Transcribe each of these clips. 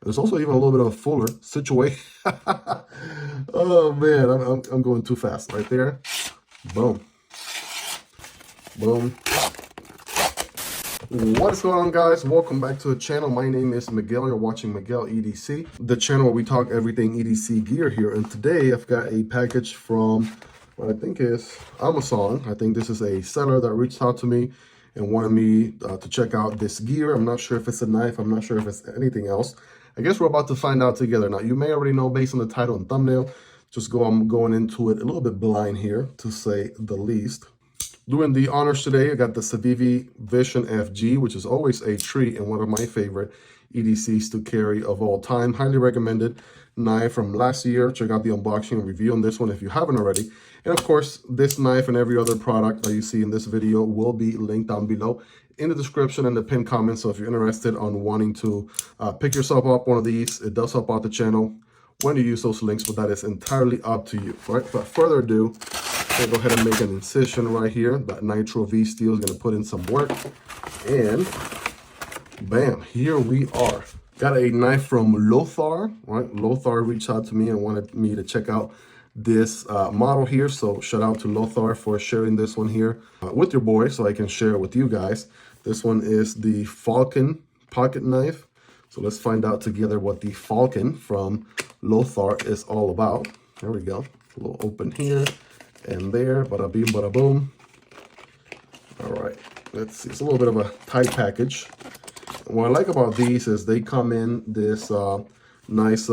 There's also even a little bit of a fuller situation. Oh man, I'm going too fast right there. Boom. Boom. What is going on, guys? Welcome back to the channel. My name is Miguel. You're watching Miguel EDC, the channel where we talk everything EDC gear here. And today I've got a package from what I think is Amazon. I think this is a seller that reached out to me and wanted me to check out this gear. I'm not sure if it's a knife. I'm not sure if it's anything else. I guess we're about to find out together. Now, you may already know based on the title and thumbnail. I'm going into it a little bit blind here, to say the least. Doing the honors today, I got the Civivi Vision FG, which is always a treat and one of my favorite EDCs to carry of all time. Highly recommended knife from last year. Check out the unboxing and review on this one if you haven't already. And of course, this knife and every other product that you see in this video will be linked down below in the description and the pinned comment. So if you're interested on wanting to pick yourself up one of these, it does help out the channel when you use those links, but that is entirely up to you. All right, without further ado, I'll go ahead and make an incision right here. That Nitro V steel is going to put in some work. And bam, here we are. Got a knife from Lothar, right? Lothar reached out to me and wanted me to check out this model here. So shout out to Lothar for sharing this one here with your boy so I can share it with you guys. This one is the Falcon pocket knife. So let's find out together what the Falcon from Lothar is all about. There we go. A little open here and there. Bada beam, bada boom. All right. Let's see. It's a little bit of a tight package. What I like about these is they come in this nice,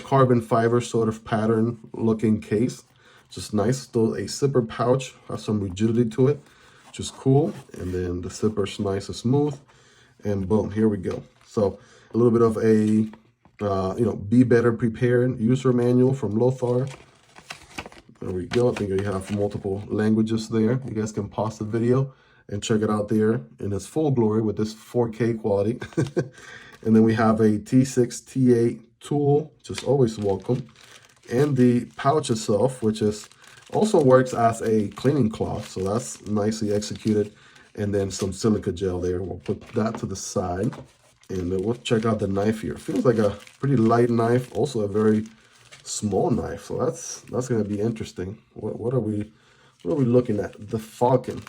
carbon fiber sort of pattern looking case. Just nice. Still a zipper pouch. Has some rigidity to it, which is cool. And then the zipper's nice and smooth. And boom, here we go. So a little bit of a, be better prepared user manual from Lothar. There we go. I think you have multiple languages there. You guys can pause the video and check it out there in its full glory with this 4K quality. And then we have a T6, T8 tool, which is always welcome. And the pouch itself, which is also works as a cleaning cloth. So that's nicely executed. And then some silica gel there. We'll put that to the side. And we'll check out the knife here. Feels like a pretty light knife, also a very small knife. So that's going to be interesting. What are we looking at? The Falcon.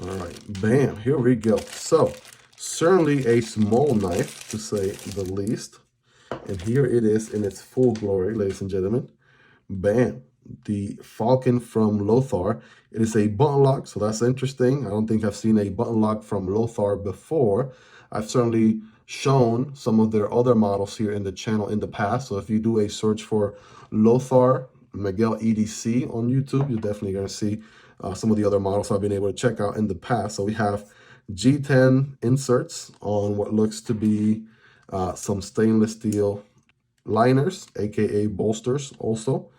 All right, bam, here we go. So certainly a small knife, to say the least. And here it is in its full glory, ladies and gentlemen. Bam, the Falcon from Lothar. It is a button lock, so that's interesting. I don't think I've seen a button lock from Lothar before. I've certainly shown some of their other models here in the channel in the past. So if you do a search for Lothar Miguel EDC on YouTube, you're definitely going to see some of the other models I've been able to check out in the past. So we have G10 inserts on what looks to be some stainless steel liners, aka bolsters also.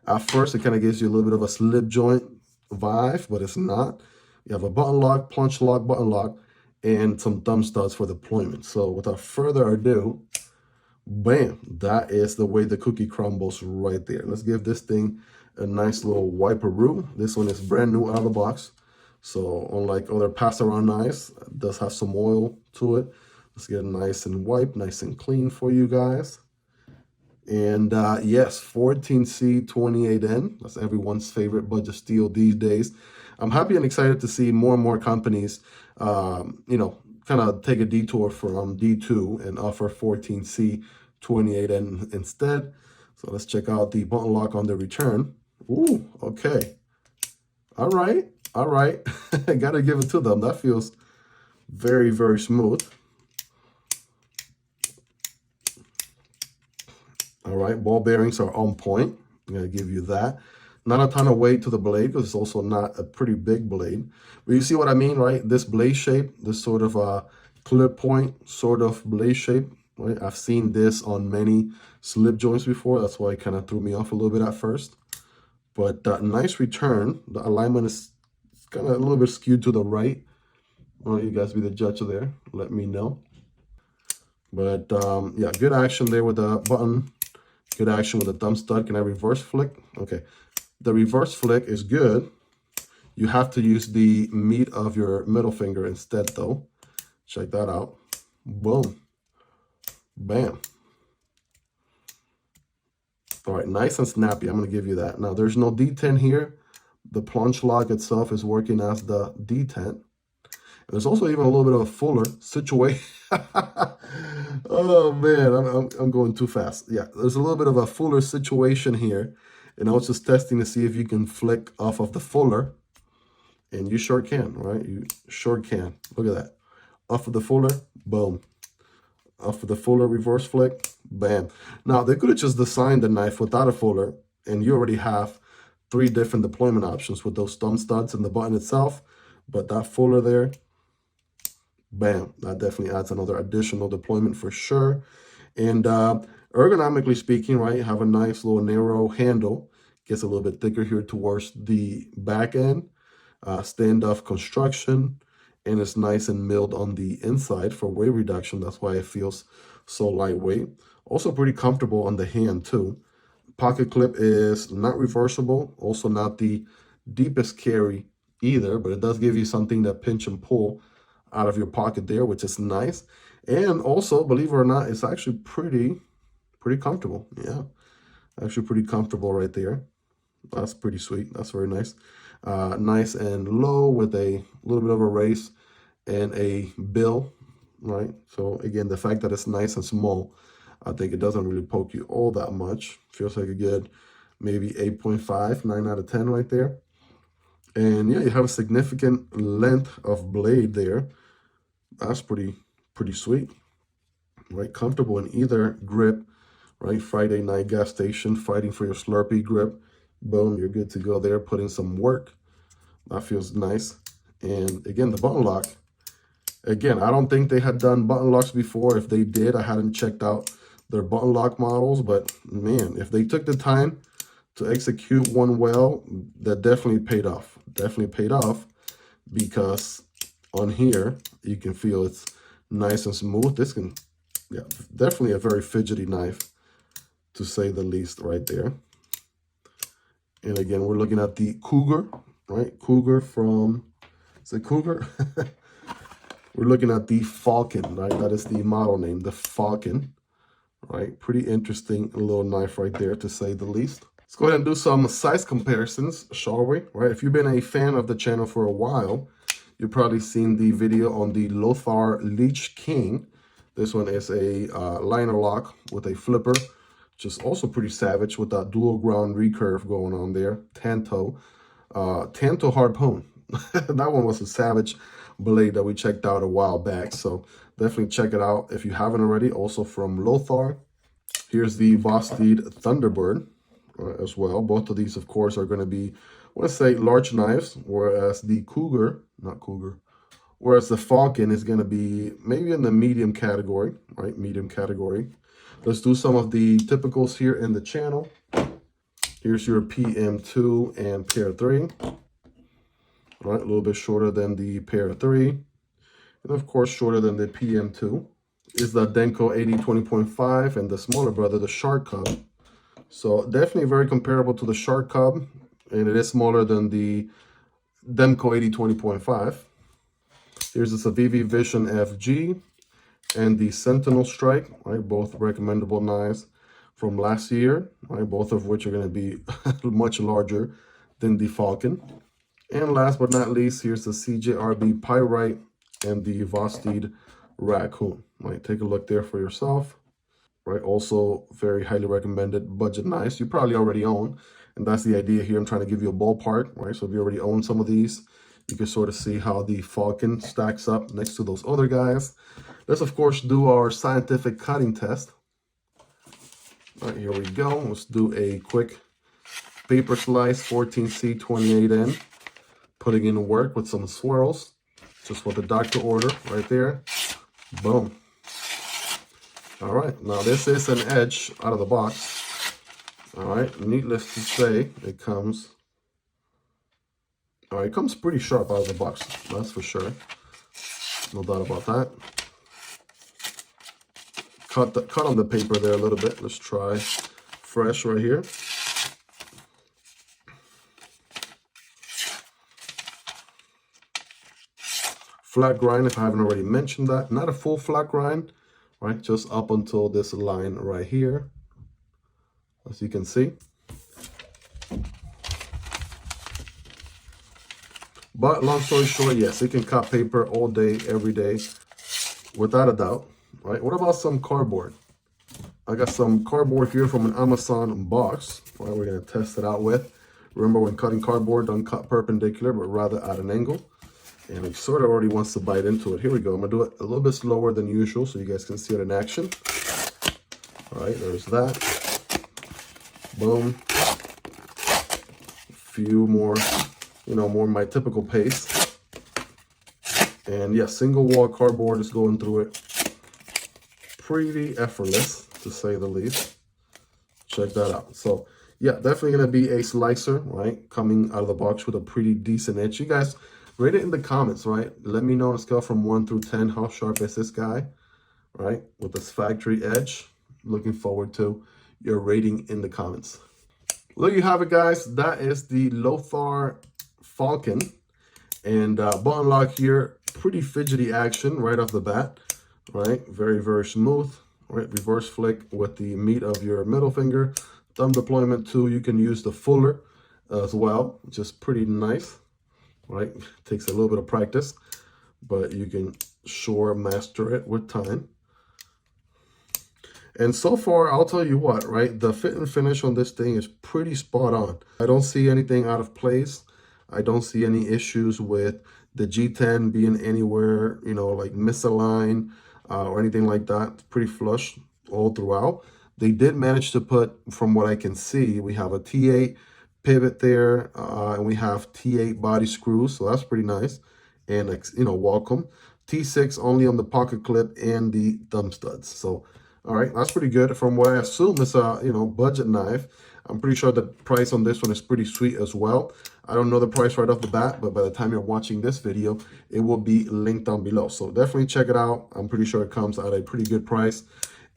At first, it kind of gives you a little bit of a slip joint vibe, but it's not. You have a button lock, punch lock, button lock, and some thumb studs for deployment. So without further ado, bam, that is the way the cookie crumbles right there. Let's give this thing a nice little wiperoo. This one is brand new out of the box. So unlike other pass-around knives, it does have some oil to it. Let's get it nice and wiped, nice and clean for you guys. And yes, 14C 28N. That's everyone's favorite budget steel these days. I'm happy and excited to see more and more companies, kind of take a detour from D2 and offer 14C 28N instead. So let's check out the button lock on the return. Ooh, okay. All right. I got to give it to them. That feels very, very smooth. All right, ball bearings are on point. I'm going to give you that. Not a ton of weight to the blade because it's also not a pretty big blade. But you see what I mean, right? This blade shape, this sort of a clip point sort of blade shape, right? I've seen this on many slip joints before. That's why it kind of threw me off a little bit at first. But nice return. The alignment is kind of a little bit skewed to the right. Well, you guys be the judge there. Let me know. But yeah, good action there with the button. Good action with the thumb stud. Can I reverse flick? Okay. The reverse flick is good. You have to use the meat of your middle finger instead, though. Check that out. Boom. Bam. All right, nice and snappy. I'm going to give you that. Now, there's no detent here. The plunge lock itself is working as the detent. There's also even a little bit of a fuller situation. Oh man, I'm going too fast. Yeah, there's a little bit of a fuller situation here. And I was just testing to see if you can flick off of the fuller. And you sure can, right? You sure can. Look at that. Off of the fuller, boom. Off of the fuller, reverse flick, bam. Now, they could have just designed the knife without a fuller, and you already have 3 different deployment options with those thumb studs and the button itself. But that fuller there, bam, that definitely adds another additional deployment for sure. And ergonomically speaking, right, you have a nice little narrow handle. Gets a little bit thicker here towards the back end. Standoff construction, and it's nice and milled on the inside for weight reduction. That's why it feels so lightweight. Also pretty comfortable on the hand too. Pocket clip is not reversible, also not the deepest carry either, but it does give you something to pinch and pull out of your pocket there, which is nice. And also, believe it or not, it's actually pretty comfortable. Yeah, actually pretty comfortable right there. That's pretty sweet. That's very nice. Nice and low with a little bit of a raise and a bill, right? So again, the fact that it's nice and small, I think it doesn't really poke you all that much. Feels like a good maybe 8.5, 9 out of 10 right there. And yeah, you have a significant length of blade there. That's pretty sweet, right? Comfortable in either grip, right? Friday night gas station, fighting for your Slurpee grip. Boom, you're good to go there, put in some work. That feels nice. And again, the button lock. Again, I don't think they had done button locks before. If they did, I hadn't checked out their button lock models. But man, if they took the time to execute one well, that definitely paid off. Definitely paid off, because on here, you can feel it's nice and smooth. This can, yeah, definitely a very fidgety knife, to say the least, right there. And again, we're looking at the Cougar, right? Cougar from, is it Cougar? We're looking at the Falcon, right? That is the model name, the Falcon, right? Pretty interesting little knife right there, to say the least. Let's go ahead and do some size comparisons, shall we? Right? If you've been a fan of the channel for a while, you've probably seen the video on the Lothar Lich King. This one is a liner lock with a flipper, which is also pretty savage with that dual ground recurve going on there. Tanto harpoon. That one was a savage blade that we checked out a while back. So definitely check it out if you haven't already. Also from Lothar. Here's the Vosteed Thunderbird as well. Both of these, of course, are going to be, I want to say, large knives, whereas the whereas the Falcon is going to be maybe in the medium category, right? Medium category. Let's do some of the typicals here in the channel. Here's your PM2 and Pair 3. All right, a little bit shorter than the Pair 3. And of course, shorter than the PM2 is the Demko AD 20.5 and the smaller brother, the Shark Cub. So definitely very comparable to the Shark Cub, and it is smaller than the Demko AD 20.5. Here's the Civivi Vision FG and the Sentinel Strike, right? Both recommendable knives from last year, right? Both of which are going to be much larger than the Falcon. And last but not least, here's the CJRB Pyrite and the Vosteed Raccoon, right? Take a look there for yourself, right? Also very highly recommended budget knives you probably already own. And that's the idea here. I'm trying to give you a ballpark, right? So if you already own some of these, you can sort of see how the Falcon stacks up next to those other guys. Let's, of course, do our scientific cutting test. All right, here we go. Let's do a quick paper slice, 14C, 28N. Putting in work with some swirls. Just what the doctor ordered right there. Boom. All right, now this is an edge out of the box. All right, needless to say, it comes, all right, it comes pretty sharp out of the box. That's for sure. No doubt about that. Cut on the paper there a little bit. Let's try fresh right here. Flat grind, if I haven't already mentioned that. Not a full flat grind, right? Just up until this line right here, as you can see. But long story short, yes, it can cut paper all day, every day, without a doubt, right? What about some cardboard? I got some cardboard here from an Amazon box, right? We're gonna test it out with. Remember, when cutting cardboard, don't cut perpendicular, but rather at an angle. And it sort of already wants to bite into it. Here we go. I'm gonna do it a little bit slower than usual so you guys can see it in action. All right, there's that. Boom. A few more, more my typical pace. And yeah, single wall cardboard is going through it pretty effortless, to say the least. Check that out. So yeah, definitely gonna be a slicer, right? Coming out of the box with a pretty decent edge. You guys rate it in the comments, right? Let me know on a scale from 1 through 10, how sharp is this guy, right? With this factory edge. Looking forward to your rating in the comments. Well, there you have it, guys. That is the Lothar Falcon. And button lock here, pretty fidgety action right off the bat, right? Very, very smooth, right? Reverse flick with the meat of your middle finger. Thumb deployment too, you can use the fuller as well, which is pretty nice, right? Takes a little bit of practice, but you can sure master it with time. And so far, I'll tell you what, right? The fit and finish on this thing is pretty spot on. I don't see anything out of place. I don't see any issues with the G10 being anywhere, like misaligned or anything like that. It's pretty flush all throughout. They did manage to put, from what I can see, we have a T8 pivot there, and we have T8 body screws, so that's pretty nice. And, welcome. T6 only on the pocket clip and the thumb studs. So, all right, that's pretty good. From what I assume is a, budget knife. I'm pretty sure the price on this one is pretty sweet as well. I don't know the price right off the bat, but by the time you're watching this video, it will be linked down below. So definitely check it out. I'm pretty sure it comes at a pretty good price.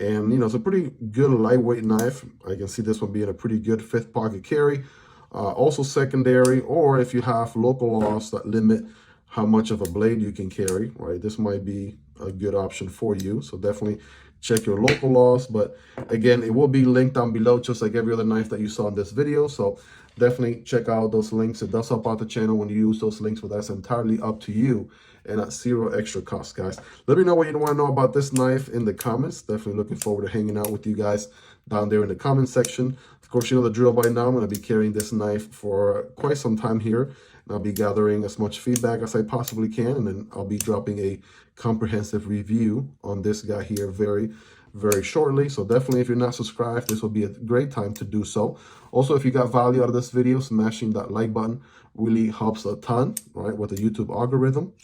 And, it's a pretty good lightweight knife. I can see this one being a pretty good 5th pocket carry. Also secondary, or if you have local laws that limit how much of a blade you can carry, right? This might be a good option for you. So definitely check your local laws. But again, it will be linked down below, just like every other knife that you saw in this video. So definitely check out those links. It does help out the channel when you use those links, but that's entirely up to you and at zero extra cost, guys. Let me know what you want to know about this knife in the comments. Definitely looking forward to hanging out with you guys down there in the comment section. Of course, you know the drill by now. I'm going to be carrying this knife for quite some time here. And I'll be gathering as much feedback as I possibly can. And then I'll be dropping a comprehensive review on this guy here very, very shortly. So definitely, if you're not subscribed, this will be a great time to do so. Also, if you got value out of this video, smashing that like button really helps a ton, right, with the YouTube algorithm.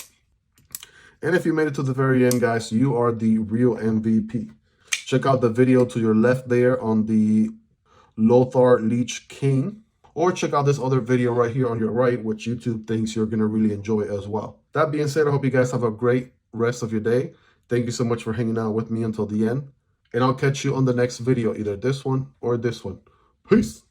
And if you made it to the very end, guys, you are the real MVP. Check out the video to your left there on the Lothar Lich King. Or check out this other video right here on your right, which YouTube thinks you're going to really enjoy as well. That being said, I hope you guys have a great rest of your day. Thank you so much for hanging out with me until the end. And I'll catch you on the next video, either this one or this one. Peace.